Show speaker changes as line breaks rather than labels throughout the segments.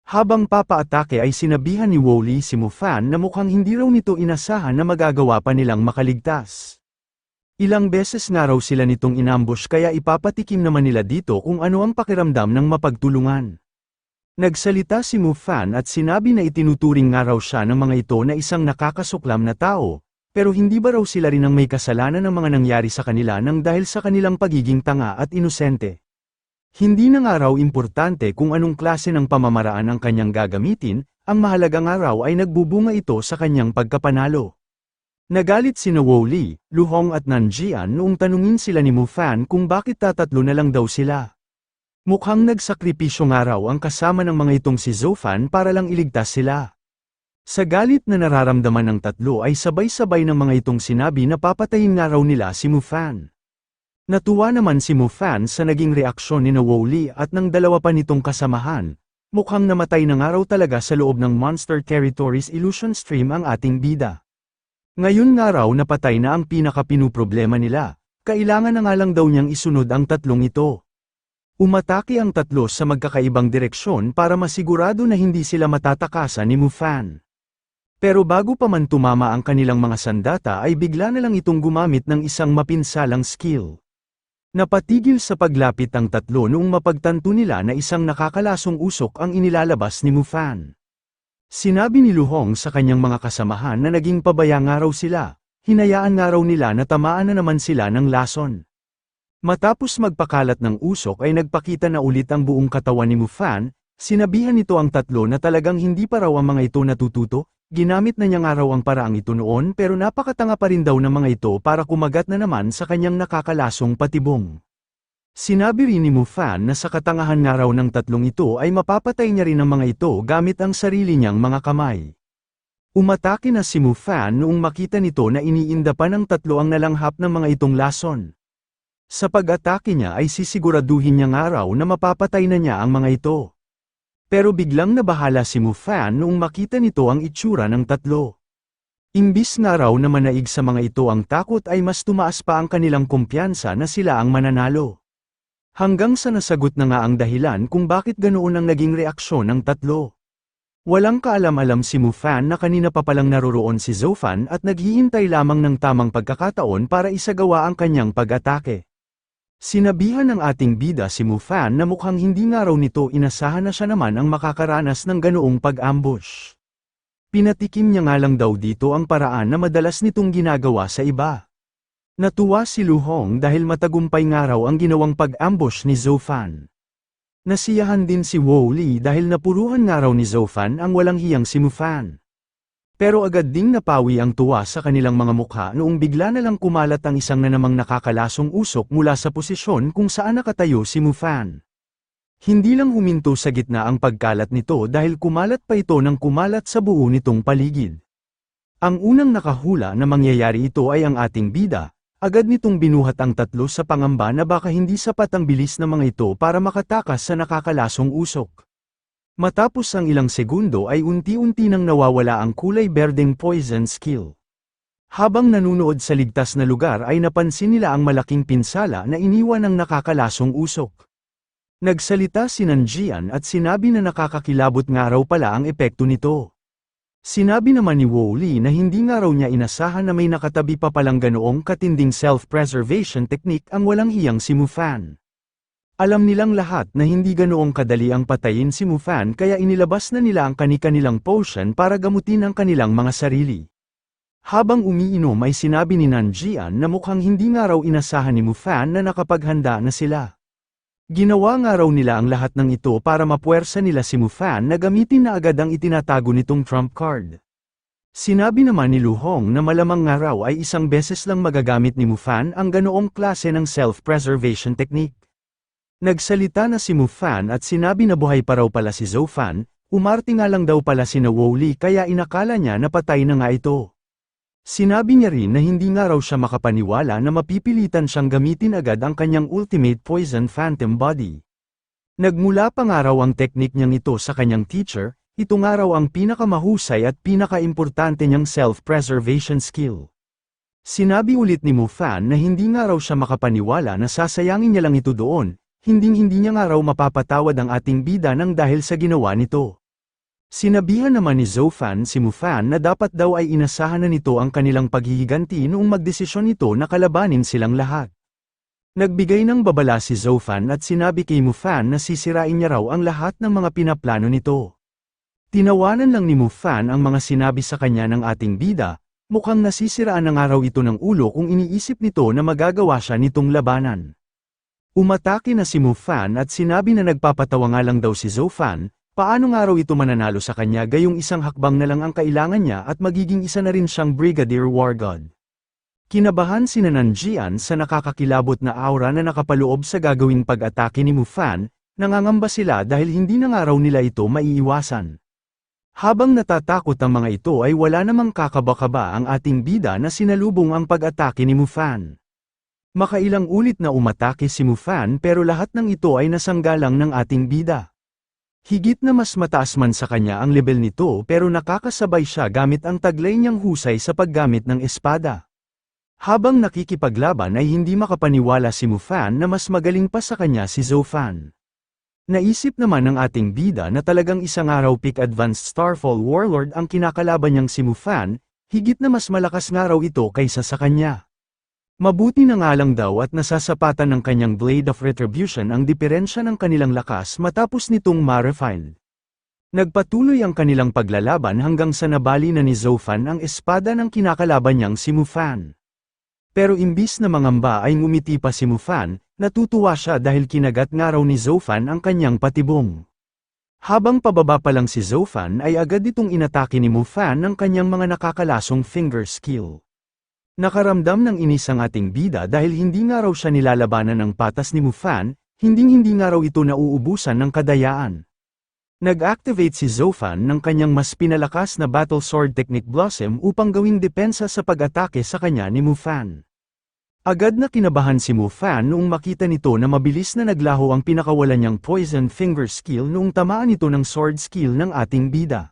Habang papaatake ay sinabihan ni Wooly si Mufan na mukhang hindi raw nito inasahan na magagawa pa nilang makaligtas. Ilang beses nga raw sila nitong inambush kaya ipapatikim naman nila dito kung ano ang pakiramdam ng mapagtulungan. Nagsalita si Mufan at sinabi na itinuturing nga raw siya ng mga ito na isang nakakasuklam na tao, pero hindi ba raw sila rin ang may kasalanan ng mga nangyari sa kanila nang dahil sa kanilang pagiging tanga at inosente. Hindi na nga raw importante kung anong klase ng pamamaraan ang kanyang gagamitin, ang mahalaga nga raw ay nagbubunga ito sa kanyang pagkapanalo. Nagalit sina Wooly, Lu Hong at Nanjian noong tanungin sila ni Mufan kung bakit tatatlo na lang daw sila. Mukhang nagsakripisyo nga raw ang kasama ng mga itong si Zofan para lang iligtas sila. Sa galit na nararamdaman ng tatlo ay sabay-sabay ng mga itong sinabi na papatayin nga raw nila si Mufan. Natuwa naman si Mufan sa naging reaksyon ni Wooly at ng dalawa pa nitong kasamahan. Mukhang namatay na nga raw talaga sa loob ng Monster Territories Illusion Stream ang ating bida. Ngayon nga raw napatay na ang pinaka-pinuproblema nila, kailangan na nga lang daw niyang isunod ang tatlong ito. Umatake ang tatlo sa magkakaibang direksyon para masigurado na hindi sila matatakasan ni Mufan. Pero bago pa man tumama ang kanilang mga sandata ay bigla na lang itong gumamit ng isang mapinsalang skill. Napatigil sa paglapit ang tatlo noong mapagtanto nila na isang nakakalasong usok ang inilalabas ni Mufan. Sinabi ni Lu Hong sa kanyang mga kasamahan na naging pabaya nga raw sila, hinayaan nga raw nila na tamaan na naman sila ng lason. Matapos magpakalat ng usok ay nagpakita na ulit ang buong katawan ni Mufan, sinabihan nito ang tatlo na talagang hindi pa raw ang mga ito natututo. Ginamit na niya nga raw ang paraang ito noon pero napakatanga pa rin daw ng mga ito para kumagat na naman sa kanyang nakakalasong patibong. Sinabi rin ni Mufan na sa katangahan nga raw ng tatlong ito ay mapapatay niya rin ang mga ito gamit ang sarili niyang mga kamay. Umatake na si Mufan noong makita nito na iniinda pa ng tatlo ang nalanghap ng mga itong lason. Sa pag-atake niya ay sisiguraduhin niya nga raw na mapapatay na niya ang mga ito. Pero biglang nabahala si Mufan noong makita nito ang itsura ng tatlo. Imbis nga raw na manaig sa mga ito ang takot ay mas tumaas pa ang kanilang kumpiyansa na sila ang mananalo. Hanggang sa nasagot na nga ang dahilan kung bakit ganoon ang naging reaksyon ng tatlo. Walang kaalam-alam si Mufan na kanina pa palang naroroon si Zofan at naghihintay lamang ng tamang pagkakataon para isagawa ang kanyang pag-atake. Sinabihan ng ating bida si Mufan na mukhang hindi nga raw nito inasahan na siya naman ang makakaranas ng ganoong pag-ambush. Pinatikim niya nga lang daw dito ang paraan na madalas nitong ginagawa sa iba. Natuwa si Lu Hong dahil matagumpay nga raw ang ginawang pag-ambush ni Zofan. Nasiyahan din si Wooly dahil napuruhan nga raw ni Zofan ang walang hiyang si Mufan. Pero agad ding napawi ang tuwa sa kanilang mga mukha noong bigla na lang kumalat ang isang na namang nakakalasong usok mula sa posisyon kung saan nakatayo si Mufan. Hindi lang huminto sa gitna ang pagkalat nito dahil kumalat pa ito ng kumalat sa buo nitong paligid. Ang unang nakahula na mangyayari ito ay ang ating bida, agad nitong binuhat ang tatlo sa pangamba na baka hindi sapat ang bilis ng mga ito para makatakas sa nakakalasong usok. Matapos ang ilang segundo ay unti-unti nang nawawala ang kulay berdeng poison skill. Habang nanunood sa ligtas na lugar ay napansin nila ang malaking pinsala na iniwan ng nakakalasong usok. Nagsalita si Nanjian at sinabi na nakakakilabot nga raw pala ang epekto nito. Sinabi naman ni Wooly na hindi nga raw niya inasahan na may nakatabi pa palang ganoong katinding self-preservation technique ang walang hiyang si Mufan. Alam nilang lahat na hindi ganoong kadali ang patayin si Mufan kaya inilabas na nila ang kani-kanilang potion para gamutin ang kanilang mga sarili. Habang umiinom ay sinabi ni Nanjian na mukhang hindi nga raw inasahan ni Mufan na nakapaghanda na sila. Ginawa nga raw nila ang lahat ng ito para mapuwersa nila si Mufan na gamitin na agad ang itinatago nitong trump card. Sinabi naman ni Lu Hong na malamang nga raw ay isang beses lang magagamit ni Mufan ang ganoong klase ng self-preservation technique. Nagsalita na si Mufan at sinabi na buhay pa raw pala si Zofan, umarte nga lang daw pala si Wooly kaya inakala niya na patay na nga ito. Sinabi niya rin na hindi nga raw siya makapaniwala na mapipilitan siyang gamitin agad ang kanyang ultimate poison phantom body. Nagmula pa nga raw ang teknik niyang ito sa kanyang teacher, ito nga raw ang pinakamahusay at pinakaimportante niyang self-preservation skill. Sinabi ulit ni Mufan na hindi nga raw siya makapaniwala na sasayangin niya lang ito doon. Hinding-hindi niya nga raw mapapatawad ang ating bida nang dahil sa ginawa nito. Sinabihan naman ni Zhou Fan si Mu Fan na dapat daw ay inasahan na nito ang kanilang paghihiganti noong magdesisyon nito na kalabanin silang lahat. Nagbigay ng babala si Zhou Fan at sinabi kay Mu Fan na sisirain niya raw ang lahat ng mga pinaplano nito. Tinawanan lang ni Mu Fan ang mga sinabi sa kanya ng ating bida, mukhang nasisiraan na nga raw ito ng ulo kung iniisip nito na magagawa siya nitong labanan. Umatake na si Mu Fan at sinabi na nagpapatawa nga lang daw si Zhou Fan, paano nga raw ito mananalo sa kanya gayong isang hakbang na lang ang kailangan niya at magiging isa na rin siyang Brigadier War God. Kinabahan si Nanjian sa nakakakilabot na aura na nakapaloob sa gagawing pag-atake ni Mu Fan, nangangamba sila dahil hindi na nga raw nila ito maiiwasan. Habang natatakot ang mga ito ay wala namang kakaba-kaba ang ating bida na sinalubong ang pag-atake ni Mu Fan. Makailang ulit na umatake si Mu Fan pero lahat ng ito ay nasanggalang ng ating bida. Higit na mas mataas man sa kanya ang level nito pero nakakasabay siya gamit ang taglay niyang husay sa paggamit ng espada. Habang nakikipaglaban ay hindi makapaniwala si Mu Fan na mas magaling pa sa kanya si Zhou Fan. Naisip naman ng ating bida na talagang isang araw peak advanced Starfall Warlord ang kinakalaban niyang si Mu Fan, higit na mas malakas nga raw ito kaysa sa kanya. Mabuti na nga lang daw at nasasapatan ng kanyang Blade of Retribution ang diferensya ng kanilang lakas matapos nitong ma-refine. Nagpatuloy ang kanilang paglalaban hanggang sa nabali na ni Zhou Fan ang espada ng kinakalaban niyang si Mu Fan. Pero imbis na mangamba ay ngumiti pa si Mu Fan, natutuwa siya dahil kinagat nga raw ni Zhou Fan ang kanyang patibong. Habang pababa pa lang si Zhou Fan ay agad itong inatake ni Mu Fan ng kanyang mga nakakalasong finger skill. Nakaramdam ng inis ang ating bida dahil hindi nga raw siya nilalabanan ng patas ni Mu Fan, hindi nga raw ito nauubusan ng kadayaan. Nag-activate si Zhou Fan ng kanyang mas pinalakas na Battle Sword Technique Blossom upang gawing depensa sa pag-atake sa kanya ni Mu Fan. Agad na kinabahan si Mu Fan noong makita nito na mabilis na naglaho ang pinakawalan niyang Poison Finger skill noong tamaan ito ng sword skill ng ating bida.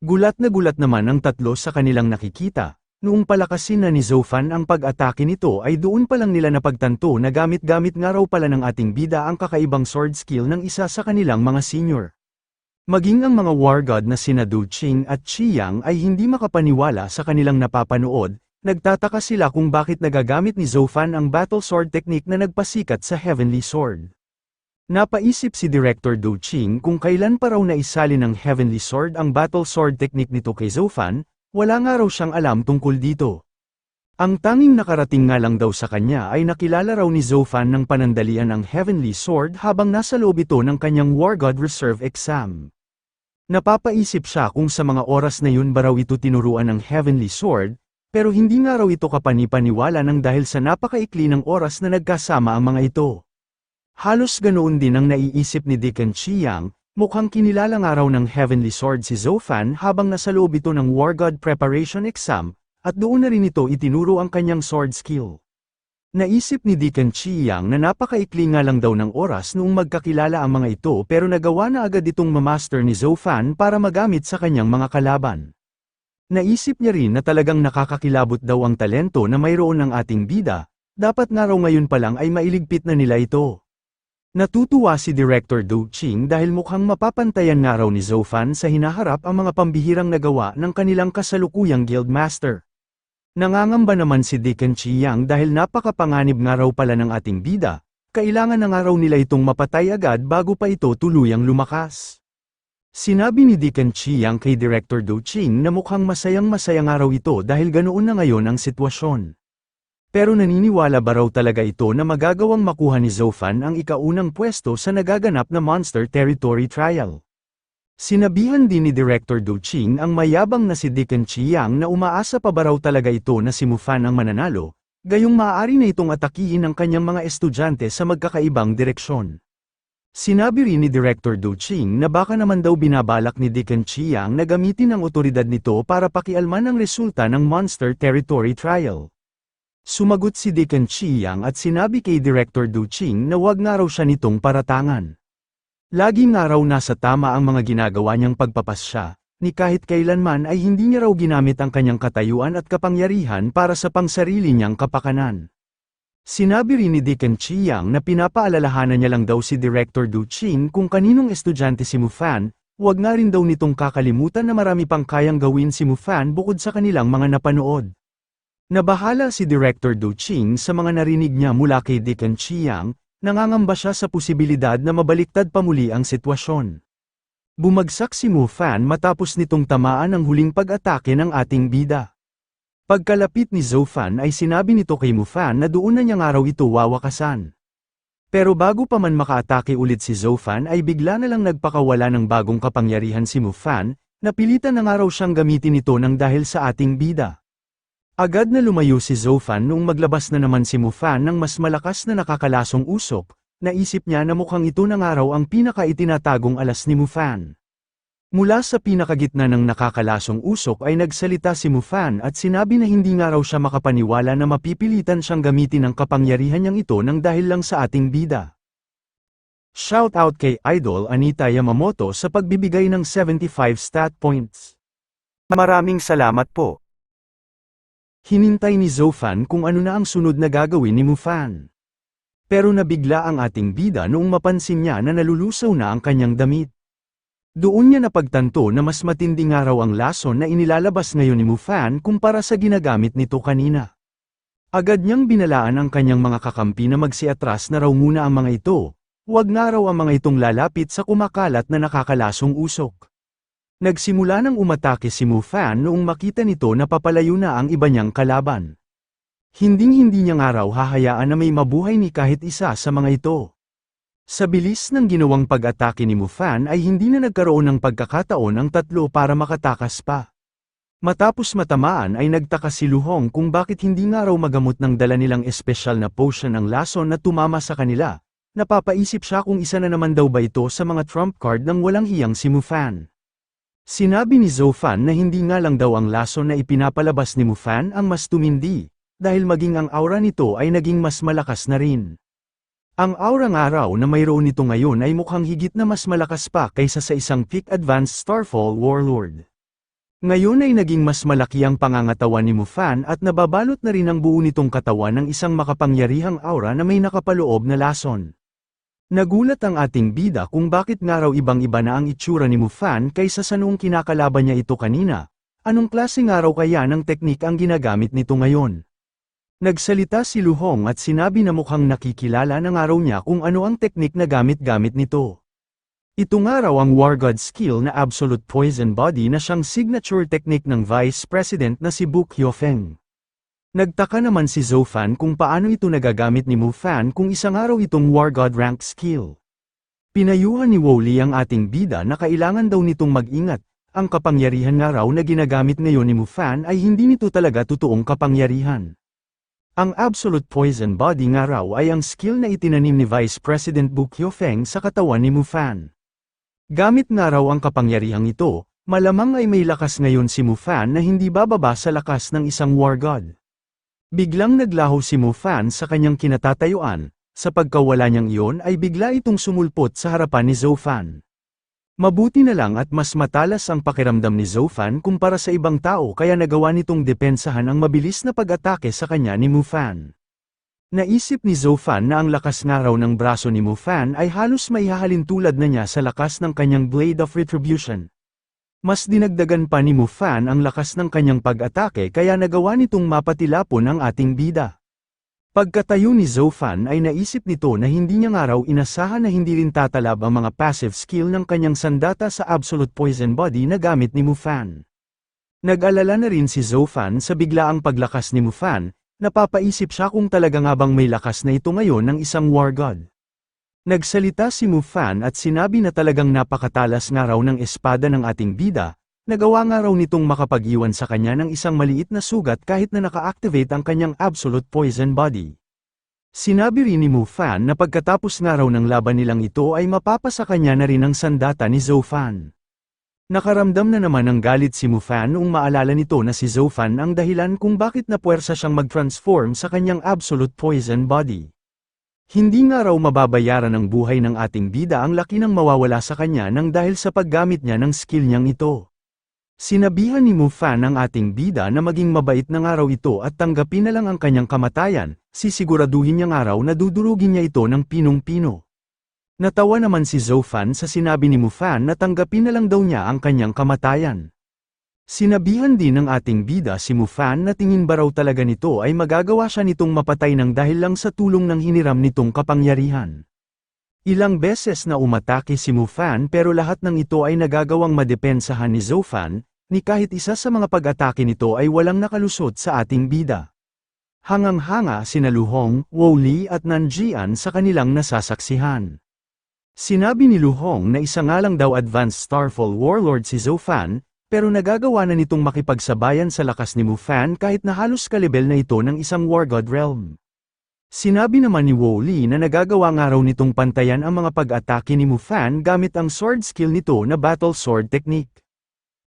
Gulat na gulat naman ang tatlo sa kanilang nakikita. Noong palakasin na ni Zhou Fan ang pag-atake nito ay doon pa lang nila napagtanto na gamit-gamit nga raw pala ng ating bida ang kakaibang sword skill ng isa sa kanilang mga senior. Maging ang mga war god na sina Du Qing at Qi Yang ay hindi makapaniwala sa kanilang napapanood, nagtataka sila kung bakit nagagamit ni Zhou Fan ang battle sword technique na nagpasikat sa Heavenly Sword. Napaisip si Director Du Qing kung kailan pa raw naisali ng Heavenly Sword ang battle sword technique nito kay Zhou Fan. Wala nga raw siyang alam tungkol dito. Ang tanging nakarating nga lang daw sa kanya ay nakilala raw ni Zhou Fan ng panandalian ang Heavenly Sword habang nasa loob ito ng kanyang War God Reserve exam. Napapaisip siya kung sa mga oras na yun ba raw ito tinuruan ng Heavenly Sword, pero hindi nga raw ito kapanipaniwala ng dahil sa napakaikli ng oras na nagkasama ang mga ito. Halos ganoon din ang naiisip ni Deacon Qi Yang. Mukhang kinilala nga raw ng Heavenly Sword si Zhou Fan habang nasa loob ito ng War God Preparation Exam, at doon na rin ito itinuro ang kanyang sword skill. Naisip ni Deacon Qi Yang na napakaikli nga lang daw ng oras noong magkakilala ang mga ito pero nagawa na agad itong mamaster ni Zhou Fan para magamit sa kanyang mga kalaban. Naisip niya rin na talagang nakakakilabot daw ang talento na mayroon ng ating bida, dapat nga raw ngayon pa lang ay mailigpit na nila ito. Natutuwa si Director Du Qing dahil mukhang mapapantayan nga raw ni Zhou Fan sa hinaharap ang mga pambihirang nagawa ng kanilang kasalukuyang guildmaster. Nangangamba naman si Deacon Qi Yang dahil napakapanganib nga raw pala ng ating bida, kailangan na nga raw nila itong mapatay agad bago pa ito tuluyang lumakas. Sinabi ni Deacon Qi Yang kay Director Du Qing na mukhang masayang-masaya nga raw ito dahil ganoon na ngayon ang sitwasyon. Pero naniniwala ba raw talaga ito na magagawang makuha ni Zhou Fan ang ikaunang pwesto sa nagaganap na Monster Territory Trial? Sinabihan din ni Director Du Qing ang mayabang na si Deacon Qi Yang na umaasa pa ba raw talaga ito na si Mu Fan ang mananalo, gayong maaari na itong atakihin ng kanyang mga estudyante sa magkakaibang direksyon. Sinabi rin ni Director Du Qing na baka naman daw binabalak ni Deacon Qi Yang na gamitin ang otoridad nito para pakialman ang resulta ng Monster Territory Trial. Sumagot si Deacon Qi Yang at sinabi kay Director Du Qing na wag nga raw siya nitong paratangan. Lagi nga raw nasa tama ang mga ginagawa niyang pagpapasya, ni kahit kailanman ay hindi niya raw ginamit ang kanyang katayuan at kapangyarihan para sa pangsarili niyang kapakanan. Sinabi rin ni Deacon Qi Yang na pinapaalalahanan niya lang daw si Director Du Qing kung kaninong estudyante si Mu Fan, Huwag nga rin daw nitong kakalimutan na marami pang kayang gawin si Mufan bukod sa kanilang mga napanood. Nabahala si Director Du Qing sa mga narinig niya mula kay Deacon Chiang, nangangamba siya sa posibilidad na mabaliktad pa muli ang sitwasyon. Bumagsak si Mufan matapos nitong tamaan ang huling pag-atake ng ating bida. Pagkalapit ni Zhou Fan ay sinabi nito kay Mufan na doon na niyang araw ito wawakasan. Pero bago pa man makaatake ulit si Zhou Fan ay bigla na lang nagpakawala ng bagong kapangyarihan si Mufan, napilitan na nga raw siyang gamitin ito nang dahil sa ating bida. Agad na lumayo si Zhou Fan noong maglabas na naman si Mufan ng mas malakas na nakakalasong usok, naisip niya na mukhang ito na nga raw ang pinaka-itinatagong alas ni Mufan. Mula sa pinakagitna ng nakakalasong usok ay nagsalita si Mufan at sinabi na hindi nga raw siya makapaniwala na mapipilitan siyang gamitin ang kapangyarihan niyang ito nang dahil lang sa ating bida. Shoutout kay Idol Anita Yamamoto sa pagbibigay ng 75 stat points. Maraming salamat po. Hinintay ni Zhou Fan kung ano na ang sunod na gagawin ni Mufan. Pero nabigla ang ating bida noong mapansin niya na nalulusaw na ang kanyang damit. Doon niya napagtanto na mas matindi nga raw ang lason na inilalabas ngayon ni Mufan kumpara sa ginagamit nito kanina. Agad niyang binalaan ang kanyang mga kakampi na magsiatras na raw muna ang mga ito, huwag nga raw ang mga itong lalapit sa kumakalat na nakakalasong usok. Nagsimula nang umatake si Mufan noong makita nito na papalayo na ang iba niyang kalaban. Hinding-hindi niya nga raw hahayaan na may mabuhay ni kahit isa sa mga ito. Sa bilis ng ginawang pag-atake ni Mufan ay hindi na nagkaroon ng pagkakataon ang tatlo para makatakas pa. Matapos matamaan ay nagtaka si Lu Hong kung bakit hindi nga raw magamot ng dala nilang espesyal na potion ang lason na tumama sa kanila. Napapaisip siya kung isa na naman daw ba ito sa mga trump card ng walang hiyang si Mufan. Sinabi ni Zhou Fan na hindi nga lang daw ang lason na ipinapalabas ni Mufan ang mas tumindi, dahil maging ang aura nito ay naging mas malakas na rin. Ang aura nga raw na mayroon nito ngayon ay mukhang higit na mas malakas pa kaysa sa isang peak advanced Starfall Warlord. Ngayon ay naging mas malaki ang pangangatawan ni Mufan at nababalot na rin ang buo nitong katawan ng isang makapangyarihang aura na may nakapaloob na lason. Nagulat ang ating bida kung bakit nga raw ibang-iba na ang itsura ni Mufan kaysa sa noong kinakalaban niya ito kanina. Anong klase nga raw kaya ng teknik ang ginagamit nito ngayon? Nagsalita si Lu Hong at sinabi na mukhang nakikilala ng araw niya kung ano ang teknik na gamit-gamit nito. Ito nga raw ang War God skill na Absolute Poison Body na siyang signature technique ng Vice President na si Bu Qiufeng. Nagtaka naman si Zhou Fan kung paano ito nagagamit ni Mufan kung isang araw itong War God rank skill. Pinayuhan ni Woli ang ating bida na kailangan daw nitong mag-ingat, ang kapangyarihan nga raw na ginagamit ngayon ni Mufan ay hindi nito talaga totoong kapangyarihan. Ang Absolute Poison Body nga raw ay ang skill na itinanim ni Vice President Bu Qiufeng sa katawan ni Mufan. Gamit nga raw ang kapangyarihang ito, malamang ay may lakas ngayon si Mufan na hindi bababa sa lakas ng isang War God. Biglang naglaho si Mufan sa kanyang kinatatayuan, sa pagkawala niyang iyon ay bigla itong sumulpot sa harapan ni Zhou Fan. Mabuti na lang at mas matalas ang pakiramdam ni Zhou Fan kumpara sa ibang tao kaya nagawa nitong depensahan ang mabilis na pag-atake sa kanya ni Mufan. Naisip ni Zhou Fan na ang lakas nga raw ng braso ni Mufan ay halos maihahalin tulad na niya sa lakas ng kanyang Blade of Retribution. Mas dinagdagan pa ni Mufan ang lakas ng kanyang pag-atake kaya nagawa nitong mapatilapon ang ating bida. Pagkatayo ni Zhou Fan ay naisip nito na hindi niya nga raw inasahan na hindi rin tatalab ang mga passive skill ng kanyang sandata sa Absolute Poison Body na gamit ni Mufan. Nag-alala na rin si Zhou Fan sa biglaang paglakas ni Mufan, napapaisip siya kung talaga nga bang may lakas na ito ngayon ng isang War God. Nagsalita si Mufan at sinabi na talagang napakatalas nga raw ng espada ng ating bida, nagawa nga raw nitong makapag-iwan sa kanya ng isang maliit na sugat kahit na naka-activate ang kanyang Absolute Poison Body. Sinabi rin ni Mufan na pagkatapos nga raw ng laban nilang ito ay mapapasa kanya na rin ang sandata ni Zhou Fan. Nakaramdam na naman ng galit si Mufan noong maalala nito na si Zhou Fan ang dahilan kung bakit napuwersa siyang mag-transform sa kanyang Absolute Poison Body. Hindi nga raw mababayaran ng buhay ng ating bida ang laki ng mawawala sa kanya nang dahil sa paggamit niya ng skill niyang ito. Sinabihan ni Mufan ang ating bida na maging mabait na nga raw ito at tanggapin na lang ang kanyang kamatayan, sisiguraduhin niya nga raw na dudurugin niya ito ng pinong-pino. Natawa naman si Zofan sa sinabi ni Mufan na tanggapin na lang daw niya ang kanyang kamatayan. Sinabihan din ng ating bida si Mufan na tingin ba raw talaga nito ay magagawa siya nitong mapatay ng dahil lang sa tulong ng hiniram nitong kapangyarihan. Ilang beses na umatake si Mufan pero lahat ng ito ay nagagawang madepensahan ni Zofan, ni kahit isa sa mga pag-atake nito ay walang nakalusot sa ating bida. Hangang-hanga sina Lu Hong, Woli at Nanjian sa kanilang nasasaksihan. Sinabi ni Lu Hong na isa nga lang daw advanced Starfall Warlord si Zofan, pero nagagawa na nitong makipagsabayan sa lakas ni Mufan kahit na halos kalibel na ito ng isang War God realm. Sinabi naman ni Woli na nagagawa nga raw nitong pantayan ang mga pag-atake ni Mufan gamit ang sword skill nito na battle sword technique.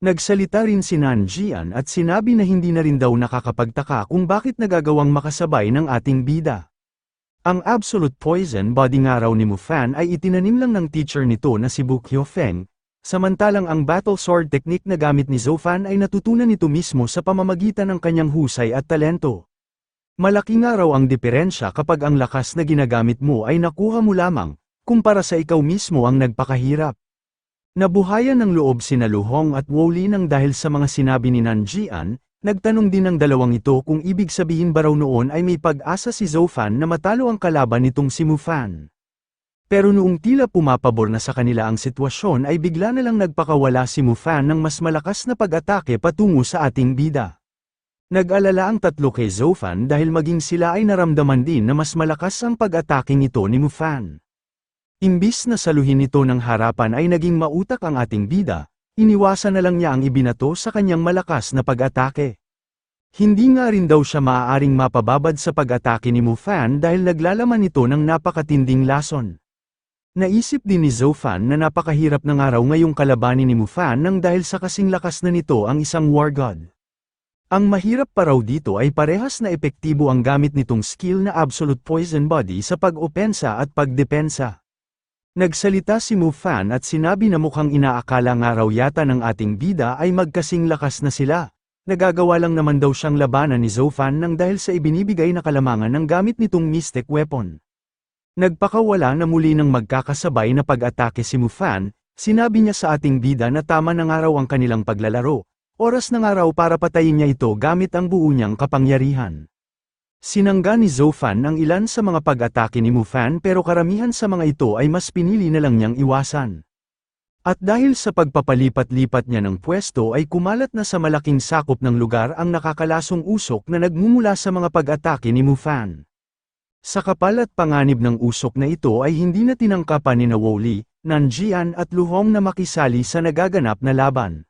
Nagsalita rin si Nanjian at sinabi na hindi na rin daw nakakapagtaka kung bakit nagagawang makasabay ng ating bida. Ang absolute poison body nga raw ni Mufan ay itinanim lang ng teacher nito na si Bu Qiufeng, samantalang ang battle sword technique na gamit ni Zofan ay natutunan nito mismo sa pamamagitan ng kanyang husay at talento. Malaki nga raw ang diferensya kapag ang lakas na ginagamit mo ay nakuha mo lamang, kumpara sa ikaw mismo ang nagpakahirap. Nabuhayan ng loob sina Lu Hong at Woli nang dahil sa mga sinabi ni Nanjian, nagtanong din ng dalawang ito kung ibig sabihin ba raw noon ay may pag-asa si Zofan na matalo ang kalaban nitong si Mufan. Pero noong tila pumapabor na sa kanila ang sitwasyon ay bigla na lang nagpakawala si Mufan ng mas malakas na pag-atake patungo sa ating bida. Nag-alala ang tatlo kay Zofan dahil maging sila ay naramdaman din na mas malakas ang pag-atake nito ni Mufan. Imbis na saluhin ito ng harapan ay naging mautak ang ating bida, iniwasan na lang niya ang ibinato sa kanyang malakas na pag-atake. Hindi nga rin daw siya maaaring mapababad sa pag-atake ni Mufan dahil naglalaman ito ng napakatinding lason. Naisip din ni Zofan na napakahirap ng araw ngayong kalabanin ni Mufan nang dahil sa kasing lakas na nito ang isang war god. Ang mahirap pa raw dito ay parehas na epektibo ang gamit nitong skill na absolute poison body sa pag-opensa at pagdepensa. Nagsalita si Mufan at sinabi na mukhang inaakala nga raw yata ng ating bida ay magkasing lakas na sila. Nagagawa lang naman daw siyang labanan ni Zofan nang dahil sa ibinibigay na kalamangan ng gamit nitong mystic weapon. Nagpakawala na muli ng magkakasabay na pag-atake si Mufan, sinabi niya sa ating bida na tama na nga raw ang kanilang paglalaro, oras na nga raw para patayin niya ito gamit ang buo niyang kapangyarihan. Sinangga ni Zofan ang ilan sa mga pag-atake ni Mufan pero karamihan sa mga ito ay mas pinili na lang niyang iwasan. At dahil sa pagpapalipat-lipat niya ng pwesto ay kumalat na sa malaking sakop ng lugar ang nakakalasong usok na nagmumula sa mga pag-atake ni Mufan. Sa kapal at panganib ng usok na ito ay hindi na tinangkapan ni Woli, Nanjian at Lu Hong na makisali sa nagaganap na laban.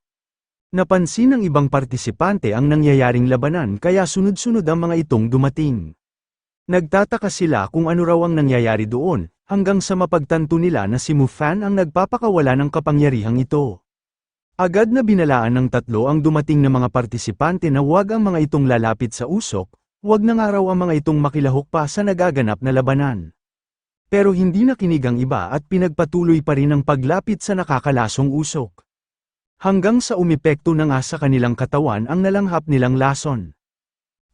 Napansin ng ibang partisipante ang nangyayaring labanan kaya sunod-sunod ang mga itong dumating. Nagtataka sila kung ano raw ang nangyayari doon, hanggang sa mapagtanto nila na si Mufan ang nagpapakawala ng kapangyarihang ito. Agad na binalaan ng tatlo ang dumating na mga partisipante na huwag ang mga itong lalapit sa usok, huwag na nga raw ang mga itong makilahok pa sa nagaganap na labanan. Pero hindi nakinig ang iba at pinagpatuloy pa rin ang paglapit sa nakakalasong usok. Hanggang sa umepekto na nga sa kanilang katawan ang nalanghap nilang lason.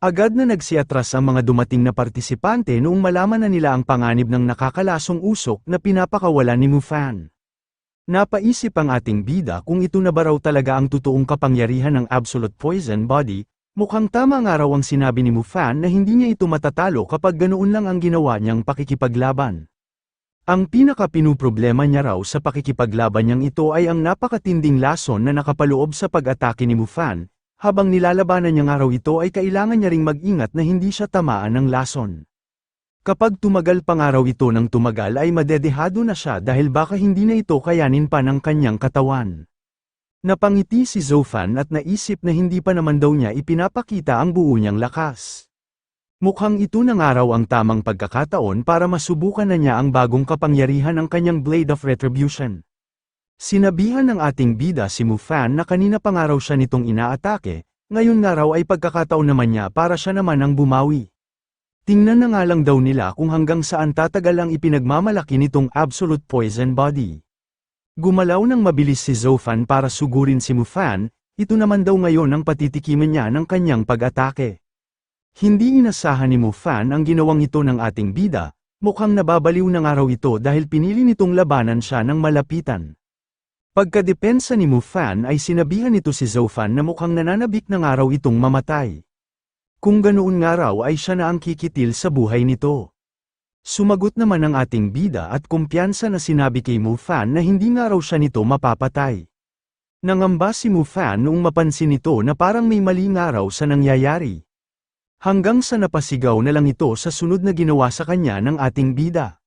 Agad na nagsiatras ang mga dumating na partisipante noong malaman na nila ang panganib ng nakakalasong usok na pinapakawala ni Mufan. Napaisip ang ating bida kung ito na ba raw talaga ang totoong kapangyarihan ng absolute poison body. Mukhang tama nga raw ang sinabi ni Mufan na hindi niya ito matatalo kapag ganoon lang ang ginawa niyang pakikipaglaban. Ang pinaka-pinuproblema niya raw sa pakikipaglaban niyang ito ay ang napakatinding lason na nakapaloob sa pag-atake ni Mufan, habang nilalabanan niya nga raw ito ay kailangan niya ring mag-ingat na hindi siya tamaan ng lason. Kapag tumagal pa nga raw ito ng tumagal ay madedehado na siya dahil baka hindi na ito kayanin pa ng kanyang katawan. Napangiti si Zofan at naisip na hindi pa naman daw niya ipinapakita ang buo niyang lakas. Mukhang ito na nga raw ang tamang pagkakataon para masubukan na niya ang bagong kapangyarihan ng kanyang Blade of Retribution. Sinabihan ng ating bida si Mufan na kanina pa nga raw siya nitong inaatake, ngayon nga raw ay pagkakataon naman niya para siya naman ang bumawi. Tingnan na nga lang daw nila kung hanggang saan tatagal ang ipinagmamalaki nitong absolute poison body. Gumalaw ng mabilis si Zofan para sugurin si Mufan, ito naman daw ngayon ang patitikiman niya ng kanyang pag-atake. Hindi inasahan ni Mufan ang ginawang ito ng ating bida, Mukhang nababaliw na nga raw ito dahil pinili nitong labanan siya ng malapitan. Pagkadepensa ni Mu Fan ay sinabihan nito si Zhou Fan na mukhang nananabik na nga raw itong mamatay. Kung ganoon nga raw ay siya na ang kikitil sa buhay nito. Sumagot naman ang ating bida at kumpiyansa na sinabi kay Mu Fan na hindi nga raw siya nito mapapatay. Nangamba si Mu Fan noong mapansin nito na parang may mali nga raw sa nangyayari. Hanggang sa napasigaw na lang ito sa sunod na ginawa sa kanya ng ating bida.